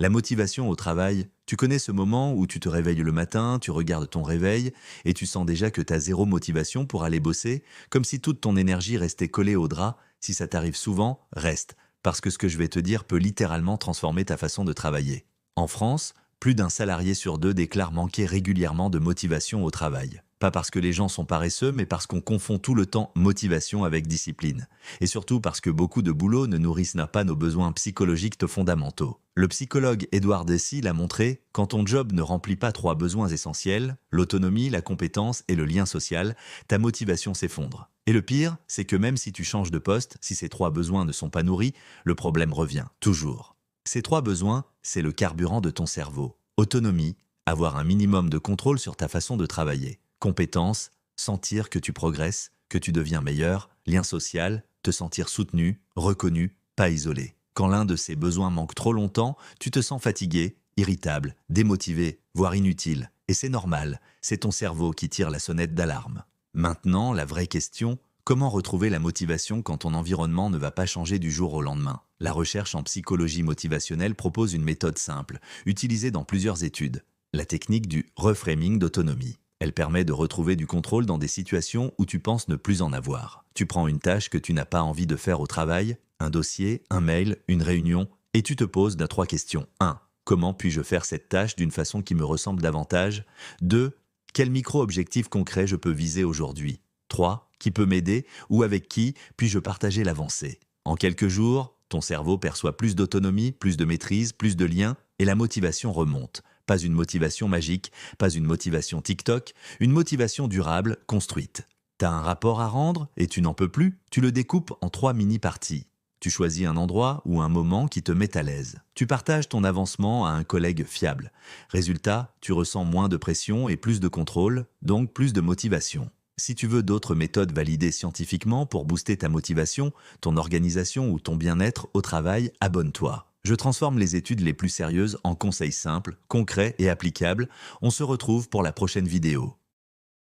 La motivation au travail, tu connais ce moment où tu te réveilles le matin, tu regardes ton réveil et tu sens déjà que tu as zéro motivation pour aller bosser, comme si toute ton énergie restait collée au drap. Si ça t'arrive souvent, reste, parce que ce que je vais te dire peut littéralement transformer ta façon de travailler. En France, plus d'un salarié sur deux déclare manquer régulièrement de motivation au travail. Pas parce que les gens sont paresseux, mais parce qu'on confond tout le temps motivation avec discipline. Et surtout parce que beaucoup de boulot ne nourrissent pas nos besoins psychologiques fondamentaux. Le psychologue Édouard Dessy l'a montré, quand ton job ne remplit pas trois besoins essentiels, l'autonomie, la compétence et le lien social, ta motivation s'effondre. Et le pire, c'est que même si tu changes de poste, si ces trois besoins ne sont pas nourris, le problème revient, toujours. Ces trois besoins, c'est le carburant de ton cerveau. Autonomie, avoir un minimum de contrôle sur ta façon de travailler. Compétence, sentir que tu progresses, que tu deviens meilleur. Lien social, te sentir soutenu, reconnu, pas isolé. Quand l'un de ces besoins manque trop longtemps, tu te sens fatigué, irritable, démotivé, voire inutile. Et c'est normal, c'est ton cerveau qui tire la sonnette d'alarme. Maintenant, la vraie question, comment retrouver la motivation quand ton environnement ne va pas changer du jour au lendemain? La recherche en psychologie motivationnelle propose une méthode simple, utilisée dans plusieurs études. La technique du reframing d'autonomie. Elle permet de retrouver du contrôle dans des situations où tu penses ne plus en avoir. Tu prends une tâche que tu n'as pas envie de faire au travail, un dossier, un mail, une réunion, et tu te poses trois questions. 1. Comment puis-je faire cette tâche d'une façon qui me ressemble davantage? 2. Quel micro-objectif concret je peux viser aujourd'hui? 3. Qui peut m'aider ou avec qui puis-je partager l'avancée? En quelques jours, ton cerveau perçoit plus d'autonomie, plus de maîtrise, plus de liens, et la motivation remonte. Pas une motivation magique, pas une motivation TikTok, une motivation durable, construite. T'as un rapport à rendre et tu n'en peux plus, tu le découpes en 3 mini-parties. Tu choisis un endroit ou un moment qui te met à l'aise. Tu partages ton avancement à un collègue fiable. Résultat, tu ressens moins de pression et plus de contrôle, donc plus de motivation. Si tu veux d'autres méthodes validées scientifiquement pour booster ta motivation, ton organisation ou ton bien-être au travail, abonne-toi. Je transforme les études les plus sérieuses en conseils simples, concrets et applicables. On se retrouve pour la prochaine vidéo.